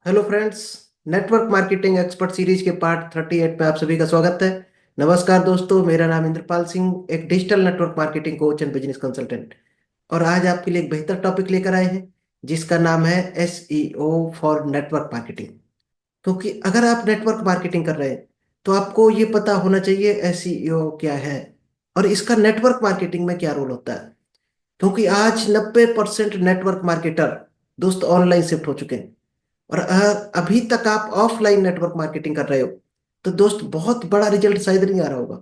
Hello friends. Network marketing expert series के part 38 में आप सभी का स्वागत है। नमस्कार दोस्तों, मेरा नाम इंद्रपाल सिंह, एक digital network marketing coach and business consultant. और आज आपके लिए एक बेहतर टॉपिक लेकर आए हैं जिसका नाम है एसईओ फॉर नेटवर्क मार्केटिंग। क्योंकि अगर आप नेटवर्क मार्केटिंग कर रहे हैं तो आपको ये पता होना चाहिए एसईओ क्या है और इसका नेटवर्क मार्केटिंग में क्या रोल होता है। क्योंकि आज 90% नेटवर्क मार्केटर दोस्त ऑनलाइन शिफ्ट हो चुके हैं। और अगर अभी तक आप ऑफलाइन नेटवर्क मार्केटिंग कर रहे हो तो दोस्त बहुत बड़ा रिजल्ट शायद नहीं आ रहा होगा।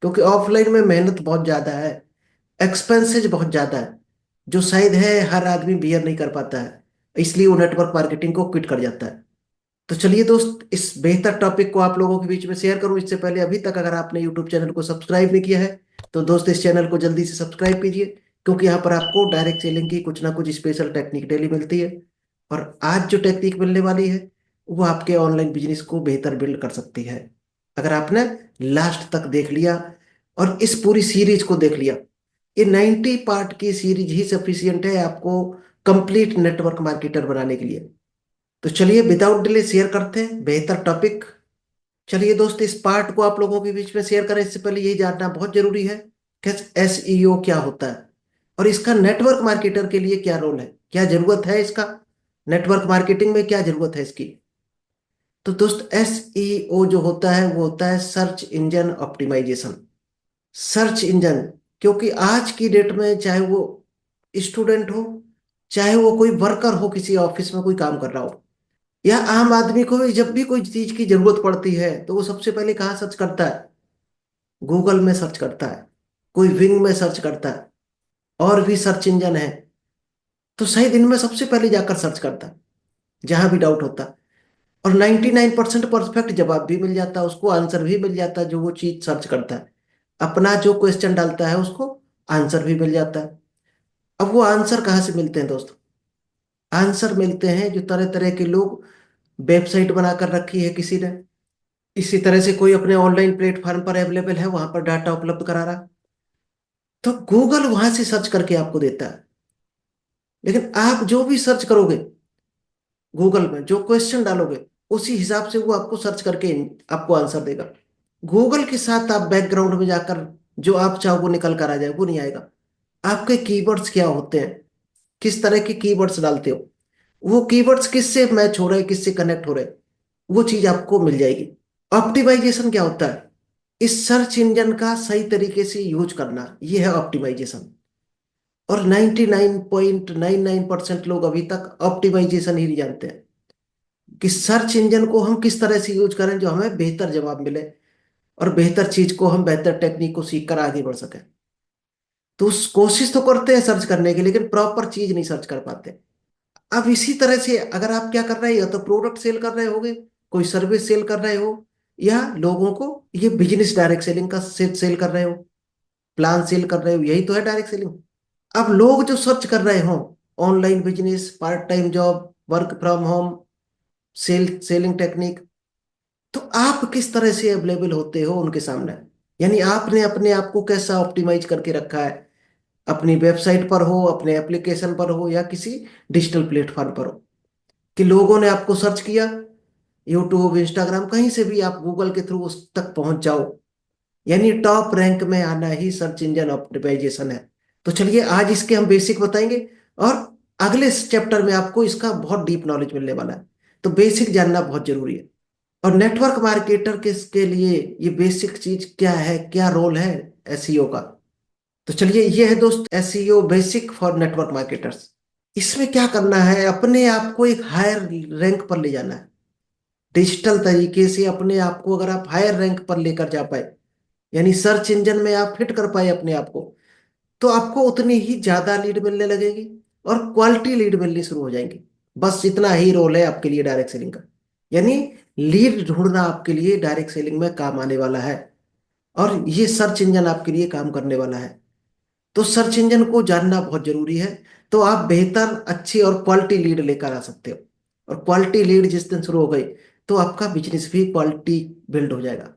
क्योंकि ऑफलाइन में मेहनत बहुत ज्यादा है, एक्सपेंसेस बहुत ज्यादा है, जो शायद है हर आदमी बियर नहीं कर पाता है। इसलिए वो नेटवर्क मार्केटिंग को क्विट कर जाता है। तो चलिए दोस्त, इस बेहतर टॉपिक को आप लोगों के बीच में शेयर करूं इससे पहले अभी तक अगर आपने यूट्यूब चैनल को सब्सक्राइब नहीं किया है तो दोस्त इस चैनल को जल्दी से सब्सक्राइब कीजिए। क्योंकि यहाँ पर आपको डायरेक्ट सेलिंग की कुछ ना कुछ स्पेशल टेक्निक डेली मिलती है। और आज जो टेक्निक मिलने वाली है वो आपके ऑनलाइन बिजनेस को बेहतर बिल्ड कर सकती है। अगर आपने लास्ट तक देख लिया और इस पूरी सीरीज को देख लिया, ये 90 पार्ट की सीरीज ही सफिशियंट है आपको कंप्लीट नेटवर्क मार्केटर बनाने के लिए। तो चलिए विदाउट डिले शेयर करते हैं बेहतर टॉपिक। चलिए दोस्त, इस पार्ट को आप लोगों के बीच में शेयर करें इससे पहले यही जानना बहुत जरूरी है कि एसईओ क्या होता है और इसका नेटवर्क मार्केटर के लिए क्या रोल है, क्या जरूरत है इसका, नेटवर्क मार्केटिंग में क्या जरूरत है इसकी। तो दोस्त, एसईओ जो होता है वो होता है search engine optimisation. Search engine, क्योंकि आज की डेट में चाहे वो स्टूडेंट हो, चाहे वो कोई वर्कर हो, किसी ऑफिस में कोई काम कर रहा हो, या आम आदमी को भी जब भी कोई चीज की जरूरत पड़ती है तो वो सबसे पहले कहाँ सर्च करता है? गूगल में सर्च करता है, कोई विंग में सर्च करता है, और भी सर्च इंजन है। तो सही दिन में सबसे पहले जाकर सर्च करता है जहां भी डाउट होता है। और 99% परफेक्ट जवाब भी मिल जाता है, उसको आंसर भी मिल जाता है जो वो चीज सर्च करता है। अपना जो क्वेश्चन डालता है उसको आंसर भी मिल जाता है। अब वो आंसर कहाँ से मिलते हैं दोस्तों? आंसर मिलते हैं जो तरह तरह के लोग वेबसाइट बनाकर रखी है किसी ने, इसी तरह से कोई अपने ऑनलाइन प्लेटफॉर्म पर अवेलेबल है, वहां पर डाटा उपलब्ध करा रहा, तो गूगल वहां से सर्च करके आपको देता है। लेकिन आप जो भी सर्च करोगे गूगल में, जो क्वेश्चन डालोगे, उसी हिसाब से वो आपको सर्च करके आपको आंसर देगा। गूगल के साथ आप बैकग्राउंड में जाकर जो आप चाहो वो निकल कर आ जाए, वो नहीं आएगा। आपके कीवर्ड्स क्या होते हैं, किस तरह के कीवर्ड्स डालते हो, वो कीवर्ड्स किससे मैच हो रहे हैं, किससे कनेक्ट हो रहे हैं, वो चीज आपको मिल जाएगी। ऑप्टिमाइजेशन क्या होता है? इस सर्च इंजन का सही तरीके से यूज करना, ये है ऑप्टिमाइजेशन। और 99.99% लोग अभी तक ऑप्टिमाइजेशन ही नहीं जानते हैं कि सर्च इंजन को हम किस तरह से यूज करें जो हमें बेहतर जवाब मिले और बेहतर चीज को हम बेहतर टेक्निक को सीख कर आगे बढ़ सकें। तो उस कोशिश तो करते हैं सर्च करने की, लेकिन प्रॉपर चीज नहीं सर्च कर पाते। अब इसी तरह से अगर आप क्या कर रहे हो, या तो प्रोडक्ट सेल कर रहे होगे, कोई सर्विस सेल कर रहे हो, या लोगों को ये बिजनेस डायरेक्ट सेलिंग का सेल कर रहे हो, प्लान सेल कर रहे हो, यही तो है डायरेक्ट सेलिंग। अब लोग जो सर्च कर रहे हो online business, part time job, work from home, selling technique, तो आप किस तरह से अवेलेबल होते हो उनके सामने? यानी आपने अपने आप को कैसा ऑप्टिमाइज करके रखा है, अपनी वेबसाइट पर हो, अपने एप्लीकेशन पर हो, या किसी डिजिटल प्लेटफॉर्म पर हो, कि लोगों ने आपको सर्च किया, यूट्यूब, इंस्टाग्राम, कहीं से भी आप गूगल के थ्रू उस तक पहुंच जाओ। यानी टॉप रैंक में आना ही सर्च इंजन ऑप्टिमाइजेशन है। तो चलिए आज इसके हम बेसिक बताएंगे और अगले चैप्टर में आपको इसका बहुत डीप नॉलेज मिलने वाला है। तो बेसिक जानना बहुत जरूरी है। और नेटवर्क मार्केटर के लिए ये बेसिक चीज क्या है, क्या रोल है एसईओ का? तो चलिए, ये है दोस्त SEO basic for network marketers. इसमें क्या करना है, अपने आप को एक हायर रैंक पर ले जाना है। डिजिटल तरीके से अपने आप को अगर आप हायर रैंक पर लेकर जा पाए, यानी सर्च इंजन में आप फिट कर पाए अपने आप को, तो आपको उतनी ही ज्यादा लीड मिलने लगेगी और क्वालिटी लीड मिलनी शुरू हो जाएंगी। बस इतना ही रोल है आपके लिए डायरेक्ट सेलिंग का। यानी लीड ढूंढना आपके लिए डायरेक्ट सेलिंग में काम आने वाला है, और ये सर्च इंजन आपके लिए काम करने वाला है। तो सर्च इंजन को जानना बहुत जरूरी है। तो आप बेहतर, अच्छी और क्वालिटी लीड लेकर आ सकते हो। और क्वालिटी लीड जिस दिन शुरू हो गई तो आपका बिजनेस भी क्वालिटी बिल्ड हो जाएगा,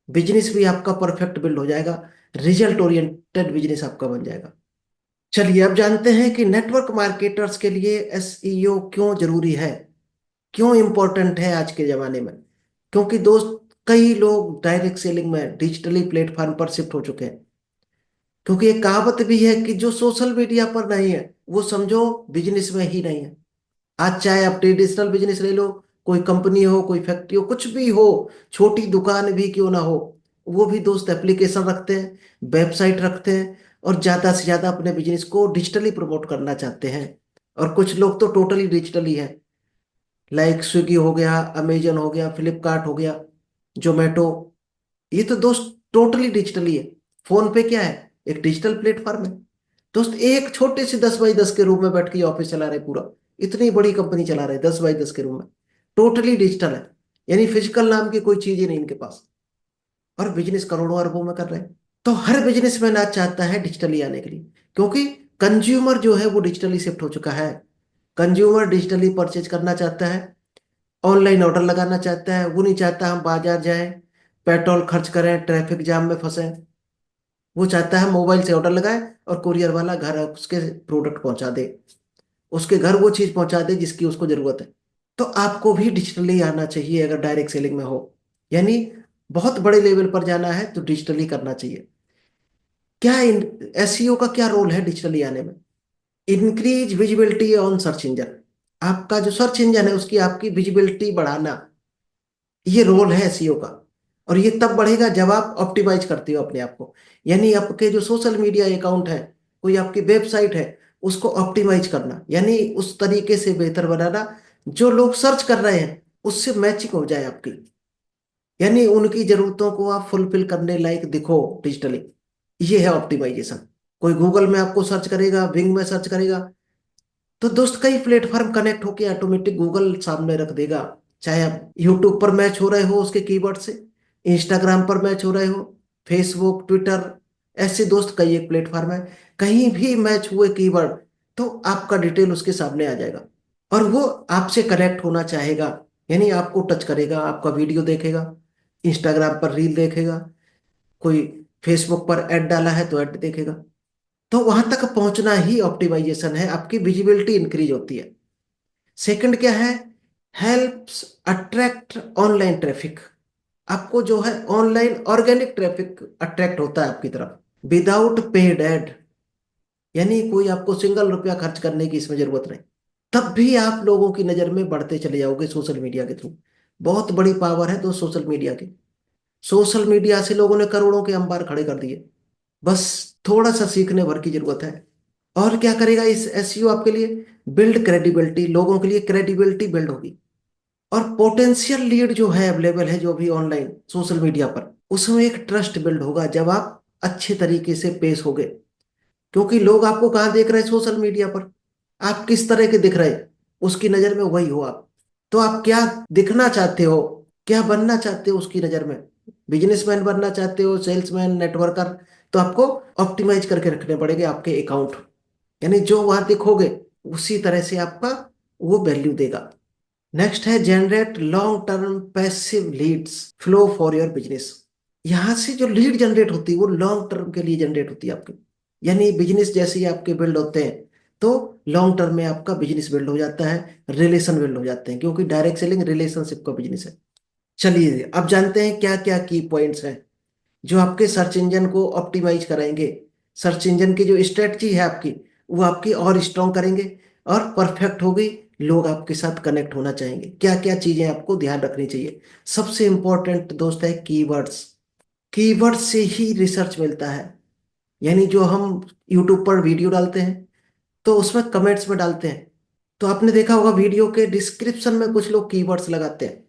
बिजनेस भी आपका परफेक्ट बिल्ड हो जाएगा, रिजल्ट ओरिएंटेड बिजनेस आपका बन जाएगा। चलिए अब जानते हैं कि नेटवर्क मार्केटर्स के लिए एसईओ क्यों जरूरी है। क्यों इंपॉर्टेंट है आज के जमाने में? क्योंकि दोस्त, कई लोग डायरेक्ट सेलिंग में डिजिटली प्लेटफॉर्म पर शिफ्ट हो चुके हैं। क्योंकि एक कहावत भी है कि जो सोशल मीडिया पर नहीं है वो समझो बिजनेस में ही नहीं है। आज चाहे आप ट्रेडिशनल बिजनेस ले लो, कोई कंपनी हो, कोई फैक्ट्री हो, कुछ भी हो, छोटी दुकान भी क्यों ना हो, वो भी दोस्त एप्लीकेशन रखते हैं, वेबसाइट रखते हैं, और ज्यादा से ज्यादा अपने बिजनेस को डिजिटली प्रमोट करना चाहते हैं। और कुछ लोग तो टोटली डिजिटली है, लाइक स्विगी हो गया, अमेजन हो गया, फ्लिपकार्ट हो गया, जोमेटो। ये तो दोस्त टोटली डिजिटली है। फोन पे क्या है? एक डिजिटल प्लेटफॉर्म है। दोस्त एक छोटे से 10 बाई 10 के रूम में बैठ के ऑफिस चला रहे पूरा, इतनी बड़ी कंपनी चला रहे 10 बाई 10 के रूम में, टोटली डिजिटल है। यानी फिजिकल नाम की कोई चीज ही नहीं इनके पास, और बिजनेस करोड़ों अरबों में कर रहे हैं। तो हर बिजनेसमैन आज चाहता है डिजिटली आने के लिए, क्योंकि कंज्यूमर जो है वो डिजिटली शिफ्ट हो चुका है। कंज्यूमर डिजिटली परचेज करना चाहता है, ऑनलाइन ऑर्डर लगाना चाहता है। वो नहीं चाहता हम बाजार जाएं, पेट्रोल खर्च करें, ट्रैफिक जाम में फंसे। वो चाहता है मोबाइल से ऑर्डर लगाए और कुरियर वाला घर उसके प्रोडक्ट पहुंचा दे, उसके घर वो चीज पहुंचा दे जिसकी उसको जरूरत है। तो आपको भी डिजिटली आना चाहिए अगर डायरेक्ट सेलिंग में हो, यानी बहुत बड़े लेवल पर जाना है तो डिजिटली करना चाहिए। क्या एसईओ का क्या रोल है डिजिटली आने में? Increase visibility on search engine. आपका जो सर्च इंजन है उसकी आपकी विजिबिलिटी बढ़ाना, ये रोल है एसईओ का। और ये तब बढ़ेगा जब आप ऑप्टिमाइज करते हो अपने आप को। यानी आपके जो सोशल मीडिया अकाउंट है, कोई आपकी वेबसाइट है, उसको ऑप्टिमाइज करना, यानी उस तरीके से बेहतर बनाना जो लोग सर्च कर रहे हैं उससे मैचिंग हो जाए आपकी, यानी उनकी जरूरतों को आप फुलफिल करने लायक दिखो डिजिटली। ये है ऑप्टिमाइजेशन। कोई गूगल में आपको सर्च करेगा, बिंग में सर्च करेगा, तो दोस्त कई प्लेटफॉर्म कनेक्ट होके ऑटोमेटिक गूगल सामने रख देगा। चाहे आप यूट्यूब पर मैच हो रहे हो उसके कीवर्ड से, इंस्टाग्राम पर मैच हो रहे हो, फेसबुक, ट्विटर, ऐसे दोस्त कई एक प्लेटफॉर्म है, कहीं भी मैच हुए कीवर्ड तो आपका डिटेल उसके सामने आ जाएगा। और वो आपसे कनेक्ट होना चाहेगा, यानी आपको टच करेगा, आपका वीडियो देखेगा, इंस्टाग्राम पर रील देखेगा, कोई फेसबुक पर ऐड डाला है तो ऐड देखेगा। तो वहां तक पहुंचना ही ऑप्टिमाइजेशन है, आपकी विजिबिलिटी इंक्रीज होती है। सेकंड क्या है? Helps attract online traffic. आपको जो है ऑनलाइन ऑर्गेनिक ट्रैफिक अट्रैक्ट होता है आपकी तरफ, विदाउट पेड एड। यानी कोई आपको सिंगल रुपया खर्च करने की इसमें जरूरत नहीं, तब भी आप लोगों की नजर में बढ़ते चले जाओगे सोशल मीडिया के थ्रू। बहुत बड़ी पावर है तो सोशल मीडिया की। सोशल मीडिया से लोगों ने करोड़ों के अंबार खड़े कर दिए, बस थोड़ा सा सीखने भर की जरूरत है। और क्या करेगा इस एसईओ आपके लिए? बिल्ड क्रेडिबिलिटी, लोगों के लिए क्रेडिबिलिटी बिल्ड होगी। और पोटेंशियल लीड जो है अवेलेबल है जो भी ऑनलाइन सोशल मीडिया पर, उसमें एक ट्रस्ट बिल्ड होगा जब आप अच्छे तरीके से पेश होगे। क्योंकि लोग आपको कहाँ देख रहे हैं? सोशल मीडिया पर। आप किस तरह के दिख रहे हैं उसकी नजर में वही हो आप। तो आप क्या दिखना चाहते हो, क्या बनना चाहते हो उसकी नजर में? बिजनेसमैन बनना चाहते हो, सेल्समैन, नेटवर्कर, तो आपको ऑप्टिमाइज करके रखने पड़ेंगे आपके अकाउंट। यानी जो वहां दिखोगे उसी तरह से आपका वो वैल्यू देगा। नेक्स्ट है generate long term passive leads flow for your business. यहां से जो लीड जनरेट होती है वो लॉन्ग टर्म के लिए जनरेट होती है आपकी। यानी बिजनेस जैसे ही आपके बिल्ड होते हैं तो लॉन्ग टर्म में आपका बिजनेस बिल्ड हो जाता है, रिलेशन बिल्ड हो जाते हैं, क्योंकि डायरेक्ट सेलिंग रिलेशनशिप का बिजनेस है। चलिए अब जानते हैं क्या क्या की पॉइंट्स हैं जो आपके सर्च इंजन को ऑप्टिमाइज कराएंगे। सर्च इंजन की जो स्ट्रेटजी है आपकी, वो आपकी और स्ट्रॉन्ग करेंगे और परफेक्ट होगी। लोग आपके साथ कनेक्ट होना चाहेंगे। क्या क्या चीजें आपको ध्यान रखनी चाहिए? सबसे इंपॉर्टेंट दोस्त है कीवर्ड्स। कीवर्ड से ही रिसर्च मिलता है। यानी जो हम यूट्यूब पर वीडियो डालते हैं तो उसमें कमेंट्स में डालते हैं, तो आपने देखा होगा वीडियो के डिस्क्रिप्शन में कुछ लोग कीवर्ड्स लगाते हैं,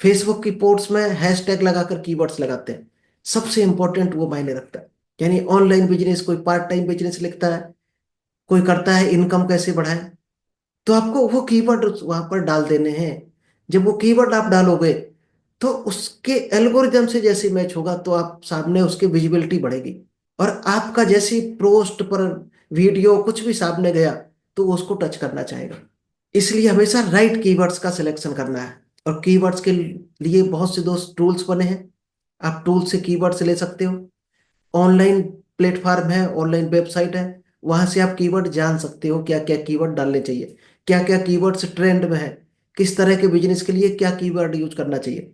फेसबुक की पोस्ट में हैशटैग लगाकर कीवर्ड्स लगाते हैं। सबसे इंपॉर्टेंट वो मायने रखता है। यानी ऑनलाइन बिजनेस, कोई पार्ट टाइम बिजनेस लिखता है, कोई करता है इनकम कैसे बढ़ाए, तो आपको वो कीवर्ड वहां पर डाल देने हैं। जब वो कीवर्ड आप डालोगे तो उसके एल्गोरिदम से जैसे मैच होगा तो आप सामने उसकी विजिबिलिटी बढ़ेगी। और आपका जैसे पोस्ट पर वीडियो कुछ भी सामने गया तो वो उसको टच करना चाहेगा। इसलिए हमेशा राइट कीवर्ड्स का सिलेक्शन करना है। और कीवर्ड्स के लिए बहुत से दोस्त टूल्स बने हैं, आप टूल से कीवर्ड्स ले सकते हो। ऑनलाइन प्लेटफॉर्म है, ऑनलाइन वेबसाइट है, वहां से आप कीवर्ड जान सकते हो क्या क्या कीवर्ड डालने चाहिए, क्या क्या कीवर्ड्स ट्रेंड में है, किस तरह के बिजनेस के लिए क्या कीवर्ड यूज करना चाहिए।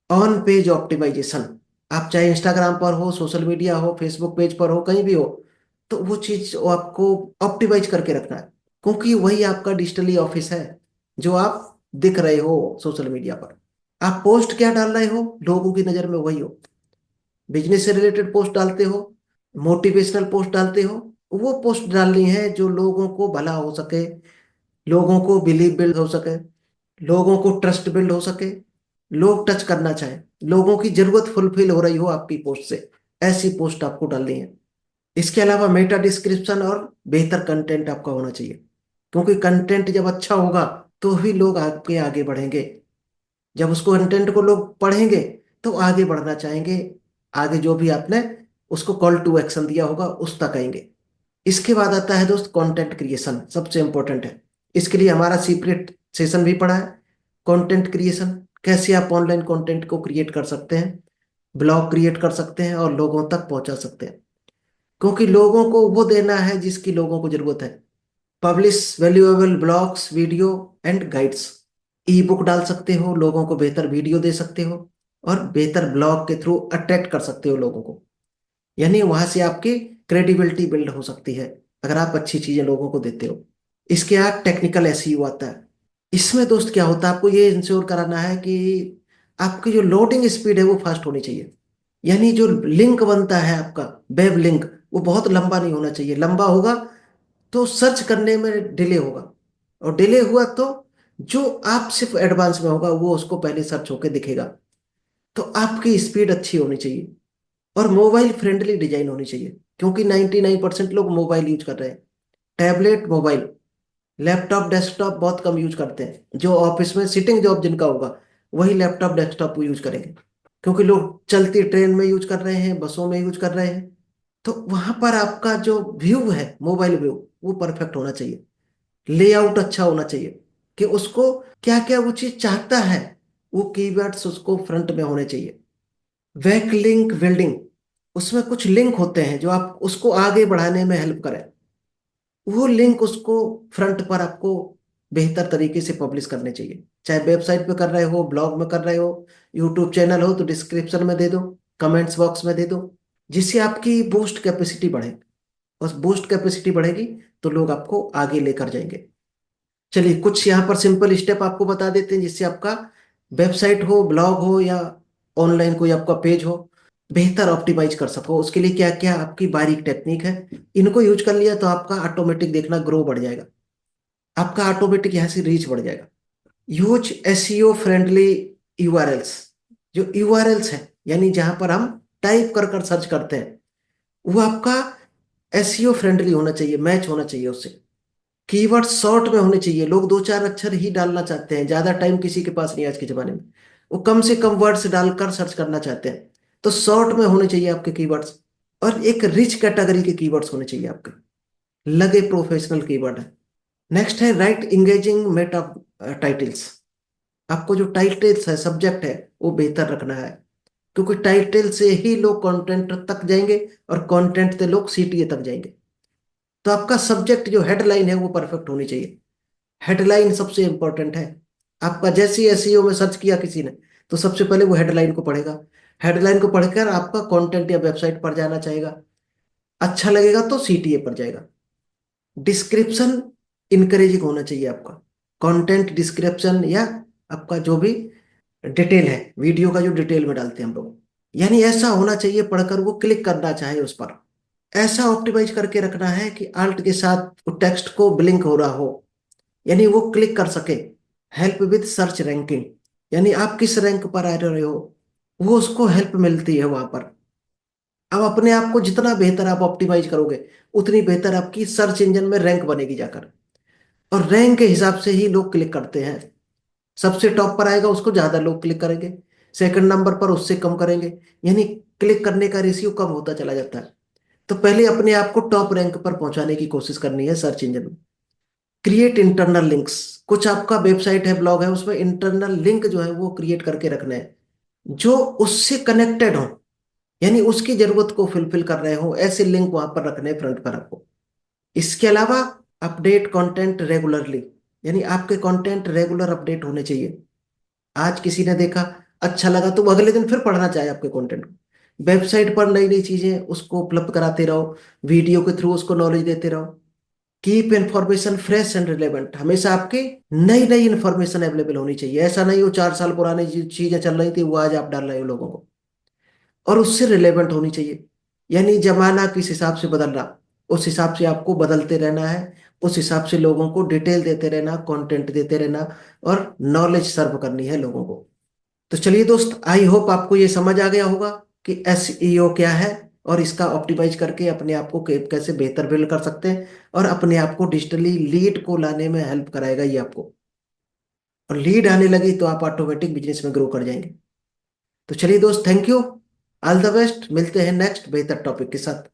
ऑन पेज ऑप्टिमाइजेशन, आप चाहे इंस्टाग्राम पर हो, सोशल मीडिया हो, फेसबुक पेज पर हो, कहीं भी हो, तो वो चीज वो आपको ऑप्टिमाइज करके रखना है, क्योंकि वही आपका डिजिटली ऑफिस है जो आप दिख रहे हो सोशल मीडिया पर। आप पोस्ट क्या डाल रहे हो, लोगों की नजर में वही हो। बिजनेस से रिलेटेड पोस्ट डालते हो, मोटिवेशनल पोस्ट डालते हो, वो पोस्ट डालनी है जो लोगों को भला हो सके, लोगों को बिलीव बिल्ड हो सके, लोगों को ट्रस्ट बिल्ड हो सके, लोग टच करना चाहें, लोगों की जरूरत फुलफिल हो रही हो आपकी पोस्ट से, ऐसी पोस्ट आपको डालनी है। इसके अलावा मेटा डिस्क्रिप्शन और बेहतर कंटेंट आपका होना चाहिए, क्योंकि कंटेंट जब अच्छा होगा तो ही लोग आपके आगे बढ़ेंगे। जब उसको कंटेंट को लोग पढ़ेंगे तो आगे बढ़ना चाहेंगे, आगे जो भी आपने उसको कॉल टू एक्शन दिया होगा उस तक आएंगे। इसके बाद आता है दोस्त कंटेंट क्रिएशन, सबसे इंपॉर्टेंट है। इसके लिए हमारा सीक्रेट सेशन भी पड़ा है। कंटेंट क्रिएशन, कैसे आप ऑनलाइन कंटेंट को क्रिएट कर सकते हैं, ब्लॉग क्रिएट कर सकते हैं और लोगों तक पहुंचा सकते हैं, क्योंकि लोगों को वो देना है जिसकी लोगों को जरूरत है। Publish valuable blogs, video and guides, E book डाल सकते हो, लोगों को बेहतर वीडियो दे सकते हो और बेहतर ब्लॉग के थ्रू अट्रैक्ट कर सकते हो लोगों को। यानी वहां से आपकी क्रेडिबिलिटी बिल्ड हो सकती है अगर आप अच्छी चीजें लोगों को देते हो। इसके बाद टेक्निकल एसईओ आता है। इसमें दोस्त क्या होता है, आपको ये इंश्योर कराना है कि आपकी जो लोडिंग स्पीड है वो फास्ट होनी चाहिए। यानी जो लिंक बनता है आपका, वेब लिंक, वो बहुत लंबा नहीं होना चाहिए। लंबा होगा तो सर्च करने में डिले होगा, और डिले हुआ तो जो आप सिर्फ एडवांस में होगा वो उसको पहले सर्च होके दिखेगा। तो आपकी स्पीड अच्छी होनी चाहिए और मोबाइल फ्रेंडली डिजाइन होनी चाहिए, क्योंकि 99% लोग मोबाइल यूज कर रहे हैं। टैबलेट, मोबाइल, लैपटॉप, डेस्कटॉप बहुत कम यूज करते हैं। जो ऑफिस में सिटिंग जॉब जिनका होगा वही लैपटॉप डेस्कटॉप यूज करेंगे, क्योंकि लोग चलती ट्रेन में यूज कर रहे हैं, बसों में यूज कर रहे हैं। तो वहां पर आपका जो व्यू है, मोबाइल व्यू, वो परफेक्ट होना चाहिए। लेआउट अच्छा होना चाहिए कि उसको क्या क्या वो चीज चाहता है, वो कीवर्ड्स उसको फ्रंट में होने चाहिए। बैक लिंक बिल्डिंग, उसमें कुछ लिंक होते हैं जो आप उसको आगे बढ़ाने में हेल्प करें। वो लिंक उसको फ्रंट पर आपको बेहतर तरीके से पब्लिश करने चाहिए, चाहे वेबसाइट पे कर रहे हो, ब्लॉग में कर रहे हो, यूट्यूब चैनल हो तो डिस्क्रिप्शन में दे दो, कमेंट्स बॉक्स में दे दो, जिससे आपकी बूस्ट कैपेसिटी बढ़े। और बूस्ट कैपेसिटी बढ़ेगी तो लोग आपको आगे लेकर जाएंगे। चलिए कुछ यहाँ पर सिंपल स्टेप आपको बता देते हैं जिससे आपका वेबसाइट हो, ब्लॉग हो या ऑनलाइन कोई आपका पेज हो, बेहतर ऑप्टिमाइज कर सको। उसके लिए क्या क्या आपकी बारीक टेक्निक है, इनको यूज कर लिया तो आपका ऑटोमेटिक देखना ग्रो बढ़ जाएगा, आपका ऑटोमेटिक यहाँ से रीच बढ़ जाएगा। यूज एसईओ फ्रेंडली यूआरएल्स, जो यूआरएल्स है यानी जहां पर हम टाइप कर कर सर्च करते हैं, वो आपका एसईओ फ्रेंडली होना चाहिए, मैच होना चाहिए उससे। कीवर्ड शॉर्ट में होने चाहिए, लोग दो चार अक्षर ही डालना चाहते हैं, ज्यादा टाइम किसी के पास नहीं है आज के जमाने में। वो कम से कम वर्ड्स डालकर सर्च करना चाहते हैं, तो शॉर्ट में होने चाहिए आपके कीवर्ड्स। और एक रिच कैटेगरी के कीवर्ड्स होने चाहिए आपके, लगे प्रोफेशनल कीवर्ड है। नेक्स्ट है राइट इंगेजिंग मेटा टाइटल्स। आपको जो टाइटल्स है, सब्जेक्ट है, वो बेहतर रखना है, क्योंकि टाइटल से ही लोग कंटेंट तक जाएंगे और कंटेंट से लोग सीटीए तक जाएंगे। तो आपका सब्जेक्ट जो हेडलाइन है वो परफेक्ट होनी चाहिए। हेडलाइन सबसे इंपॉर्टेंट है। आपका जैसे ही एसईओ में सर्च किया किसी ने, तो सबसे पहले वो हेडलाइन को पढ़ेगा। हेडलाइन को पढ़कर आपका कंटेंट या वेबसाइट पर जाना चाहेगा, अच्छा लगेगा तो सीटीए पर जाएगा। डिस्क्रिप्शन इनकरेजिंग होना चाहिए आपका, कंटेंट डिस्क्रिप्शन या आपका जो भी डिटेल है, वीडियो का जो डिटेल में डालते हैं हम लोग, यानी ऐसा होना चाहिए पढ़कर वो क्लिक करना चाहे उस पर। ऐसा ऑप्टिमाइज करके रखना है कि आल्ट के साथ टेक्स्ट को ब्लिंक हो रहा हो, यानी वो क्लिक कर सके। हेल्प विद सर्च रैंकिंग, यानी आप किस रैंक पर आ रहे हो वो उसको हेल्प मिलती है वहां पर। अब अपने आप को जितना बेहतर आप ऑप्टिमाइज करोगे, उतनी बेहतर आपकी सर्च इंजन में रैंक बनेगी जाकर, और रैंक के हिसाब से ही लोग क्लिक करते हैं। सबसे टॉप पर आएगा उसको ज्यादा लोग क्लिक करेंगे, सेकंड नंबर पर उससे कम करेंगे, यानी क्लिक करने का रेशियो कम होता चला जाता है। तो पहले अपने आप को टॉप रैंक पर पहुंचाने की कोशिश करनी है सर्च इंजन में। क्रिएट इंटरनल लिंक्स, कुछ आपका वेबसाइट है, ब्लॉग है, उसमें इंटरनल लिंक जो है वो क्रिएट करके रखना है, जो उससे कनेक्टेड हो, यानी उसकी जरूरत को फुलफिल कर रहे हो, ऐसे लिंक वहां पर रखने हैं फ्रंट पर आपको। इसके अलावा अपडेट कंटेंट रेगुलरली, यानी आपके कंटेंट रेगुलर अपडेट होने चाहिए। आज किसी ने देखा, अच्छा लगा, तो वो अगले दिन फिर पढ़ना चाहे आपके कंटेंट को। वेबसाइट पर नई नई चीजें उसको उपलब्ध कराते रहो, वीडियो के थ्रू उसको नॉलेज देते रहो। Keep information fresh and relevant, हमेशा आपकी नई नई इंफॉर्मेशन अवेलेबल होनी चाहिए। ऐसा नहीं हो 4 साल पुरानी चीजें चल रही थी वो आज आप डाल रहे हो लोगों को, और उससे रिलेवेंट होनी चाहिए। यानी जमाना किस हिसाब से बदल रहा, उस हिसाब से आपको बदलते रहना है। उस हिसाब से लोगों को डिटेल देते रहना, कंटेंट देते रहना, और नॉलेज सर्व करनी है लोगों को। तो चलिए दोस्त, आई होप आपको ये समझ आ गया होगा कि एसईओ क्या है, और इसका ऑप्टिमाइज करके अपने आप को कैसे बेहतर बिल्ड कर सकते हैं, और अपने आप को डिजिटली लीड को लाने में हेल्प कराएगा ये आपको। और लीड आने लगी तो आप ऑटोमेटिक बिजनेस में ग्रो कर जाएंगे। तो चलिए दोस्त, thank you, all the best, मिलते हैं नेक्स्ट बेहतर टॉपिक के साथ।